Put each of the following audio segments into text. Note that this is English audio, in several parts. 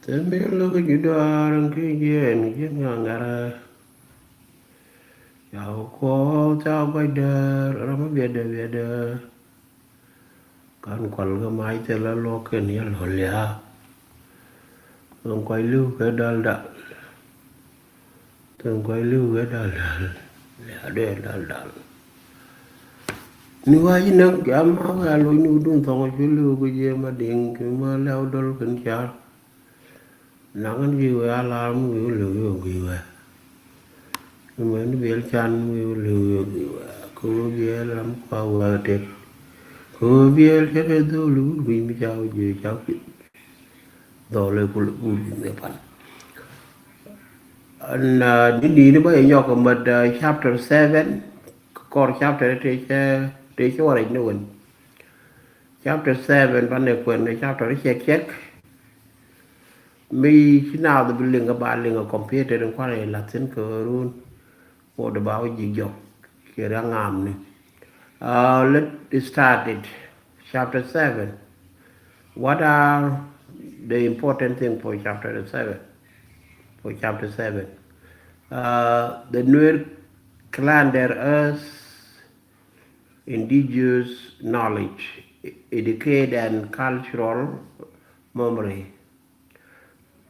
Tembelo ke judaran ke jen ngangara. Ya ko ta baidar rama biada kan kwal ga mai te la lo ke ni lo ya. Tong kwai lu ke dal dal. Tong kwai lu ke dal dal. Ya de dal dal. Ni wa ina ga ma ga lo ni dun tong ju lu ke je ma ding ke ma la dol kan cha. Nangan ji wa la mu lu wa. Mình biết chăn mình lừa cô biết lắm qua qua tết cô biết hết đồ lú vì mình cháu gì cháu biết đồ lời của lũ người bạn anh đi nó bây giờ có một chapter 7 còn chapter để cho anh nữa chapter 7 bạn này quên này chapter check mi khi nào thì mình liên bạn liên computer đừng qua này là tin cờ luôn what about you kira ngam ni let's start it chapter 7 what are the important thing for chapter 7 the Nuër clan there is indigenous knowledge educate and cultural memory.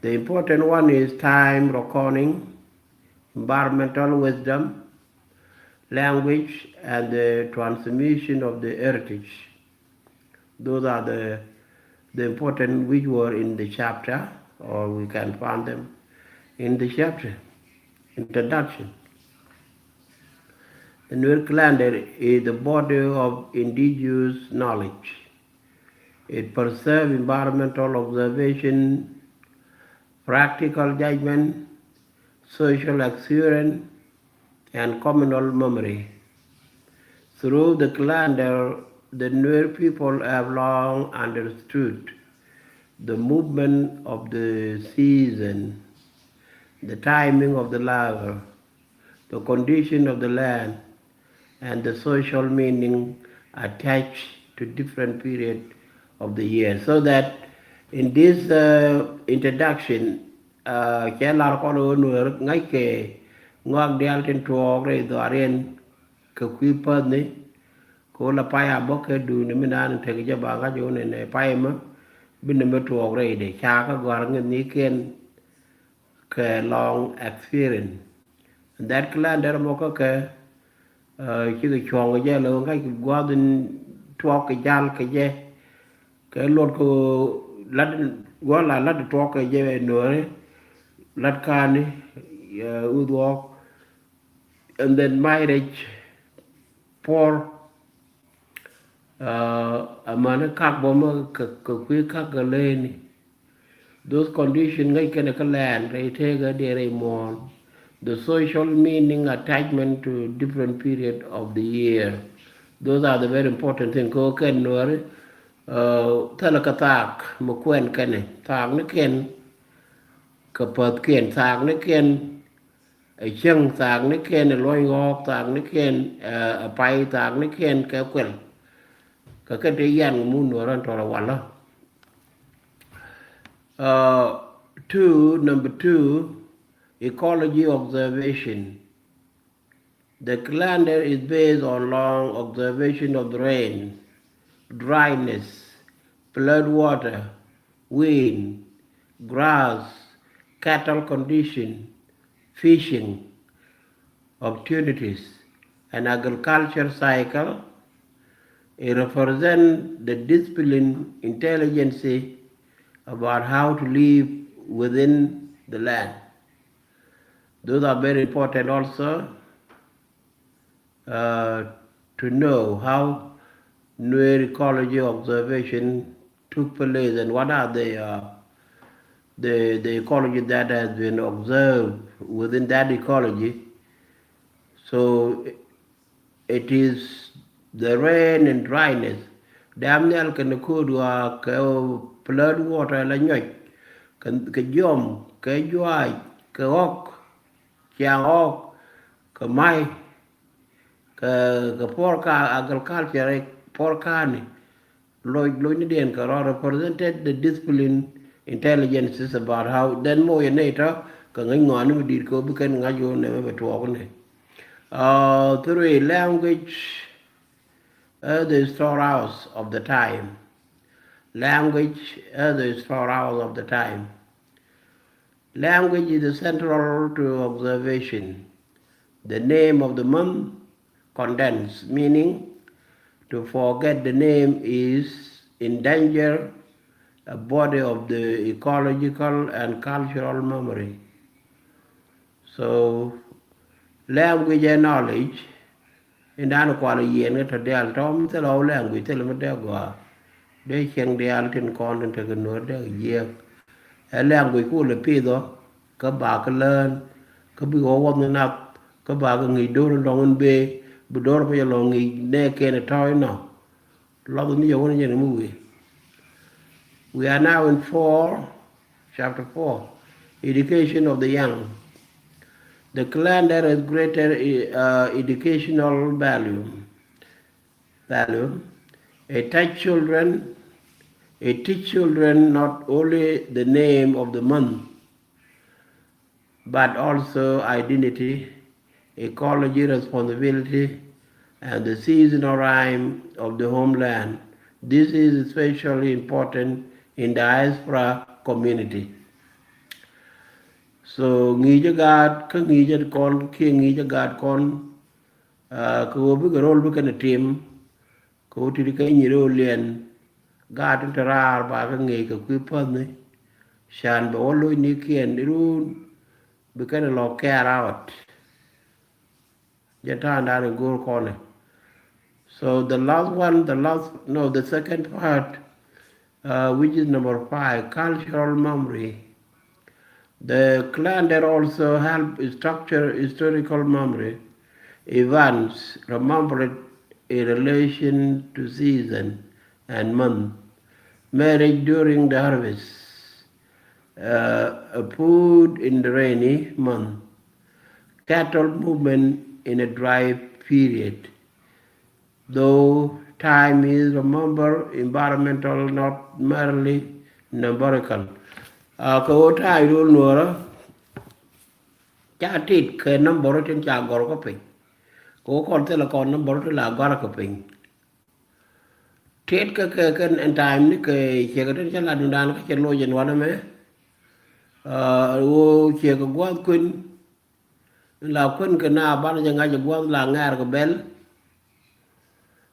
The important one is time recording, environmental wisdom, language, and the transmission of the heritage. Those are the important which were in the chapter, or we can find them in the chapter. Introduction. The Nuër calendar is the body of indigenous knowledge. It preserves environmental observation, practical judgment, social experience, and communal memory. Through the calendar, the Nuer people have long understood the movement of the season, the timing of the larva, the condition of the land, and the social meaning attached to different periods of the year. So that in this introduction, Kela Kono Nuer Nike Ngok Dialton to Ogre the Arian Kakuipa ko la paya boke du ni minan te ga ba ga jo ne paya ma bin me to ogre de cha ka gwar ni ken ke long experience and that clan der mo ko ke chi ke chong ge lo ga gwa din to ke jal ke je ke lot ko lad gwa la lad to ke je no lad kan u do and then marriage for amana kak boma kwe kak galeni those conditions ngay kena kalan they take a day more the social meaning attachment to different period of the year those are the very important thing ko ken nor tala ka tak mo kwen kene tak ne ken ka pat ken tak ne ken chang tak ne ken loy ngok tak ne ken pai tak ne ken ka kwen number two, ecology observation. The calendar is based on long observation of the rain, dryness, floodwater, wind, grass, cattle condition, fishing opportunities, and agriculture cycle. It represents the discipline, intelligence about how to live within the land. Those are very important also to know how Nuër ecology observation took place and what are the ecology that has been observed within that ecology. So it is the rain and dryness. Damnel can kudwa ka flood water la nyoy ka jom ka juai ka ok chiang ok ka mai ka porka agriculture porka ni loy ni den ka represented the discipline intelligences about how then more later ka ngai ngon mi dir ko bu ken nga yo ne be to ne three language the storehouse of the time. Language the storehouse of the time. Language is central to observation. The name of the month condensed, meaning to forget the name is in danger a body of the ecological and cultural memory. So language and knowledge in that quality yen to del tom the low language tell me there go. They can the altin content to know the year. A language cool a pedo, ka ba ka learn, ka bi go one up, ka ba ka ngi do long be, but door for your long ne can a toy no. Love me one in a movie. We are now in chapter 4, education of the young. The calendar has greater educational value. It teach children not only the name of the month, but also identity, ecology, responsibility, and the seasonal rhyme of the homeland. This is especially important in diaspora community. So ngi jagat ka ngi jat kon ki ngi jagat kon ko bu rol bu kana tim ko ti ka ni ro lien gad tarar ba ka ngi ka ku pan ne shan ba lo ni kien ru bu kana lo care out jata ndar go kon. So the second part, which is number 5, cultural memory. The calendar also help structure historical memory, events remembered in relation to season and month, marriage during the harvest, food in the rainy month, cattle movement in a dry period. Though time is remember environmental, not merely numerical. Ko tai ru nuora cha tit ke number trên cha gor ko pin ko kon te la kon number te la gor ko pin tit ke en time ni ke che ke ten la dan ka che lo jen wana me wo che ko gwa kun la kun ke na ban ja nga gwa la ngar ko bel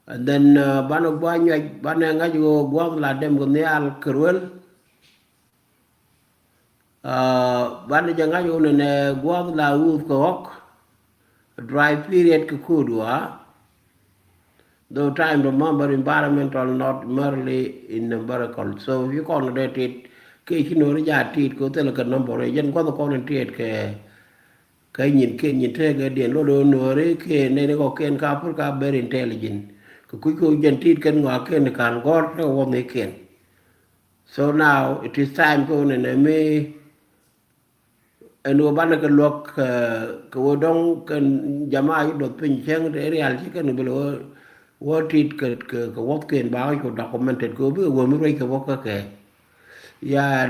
and then ban gwa nyai ban nga gwa la dem ko ne al krul ban janga yo ne gwa la u ko dry period ko kudwa though time remember environmental not merely in numerical. So if you consider it ke kino ri ja tit ko te ka number yen ko ko ne tit ke nyin ke nyin te ga den lo do no re ke ne ko ken ka pur ka very intelligent ko ku jen tit ken ngwa ken kan gor to wo me ken. So now it is time ko ne me and we ban ka lok ko dong kan jama yu dot pin cheng de real chi kan belo what it ka what ken ba ko documented ko bi wo mi re ka wo ka ke yeah.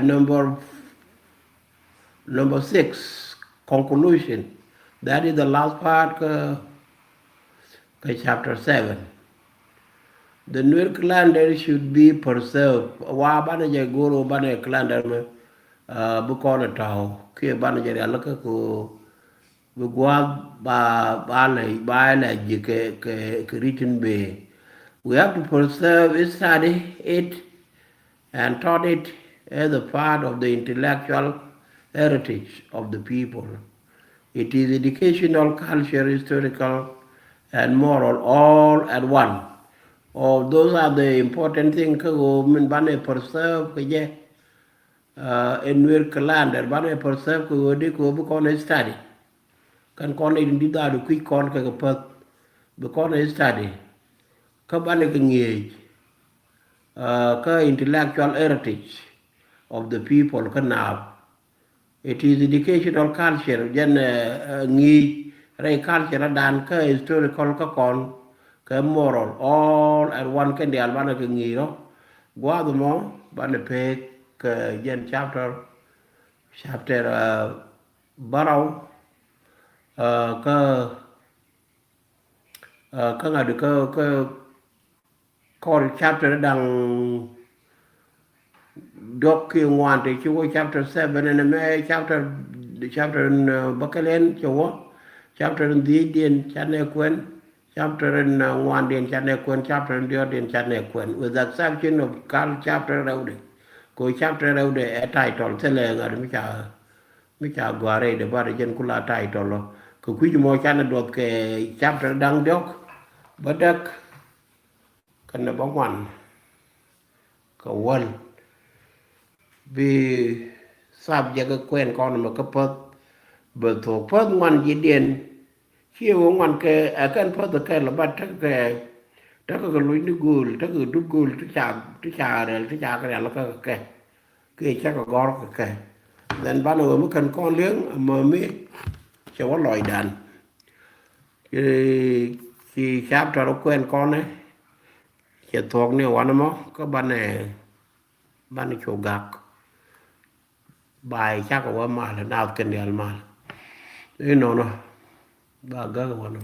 Number 6, conclusion. That is the last part ka chapter 7. The Nuër calendar should be preserved. Wa ban je goro ban calendar me bu ko na taw ke ban je ala ka ko bu gwa ba la je ke written be. We have to preserve it, study it, and taught it as a part of the intellectual heritage of the people. It is educational, cultural, historical, and moral all at one. Oh, those are the important things que mình ban preserve cái gì in Nuër calendar ban preserve cái đi ko bu con study kan con đi da du quick con cái pat bu con study các ban cái nghề cái intellectual heritage of the people kan nào. It is educational culture gen nghề ray culture dan cái historical cái con cái moral all at one can the albana ke ngiro gwa mo ban pe ke jen chapter barau ke ke ngadu ke call chapter dang dok ki ngwan te chu chapter 7 and me chapter bakalen chu chapter di den chane kwen chapter ngwan den chane kwen chapter dio den chane kwen with the exception of kal chapter raude ko chapter raude e title tele ngar mi cha gware de bare jen kula title lo ko kuj mo chane dot ke chapter dang dok badak kan ba ngwan ka wal vì sab jaga kwen kon ma ka pat ba to pat man ji den chi wo man ke a kan pat ka la bat ta ka lu ni gul ta ka du gul ta cha ka la ka ke cha ka gor ka dan ban wo ma kan kon leng ma mi che wa loi dan ki chap ta ro kwen kon ne che thok ne wan mo ka ban cho gak bài chắc là mà là nào cần đi ăn mà thế nó ba gỡ vào nó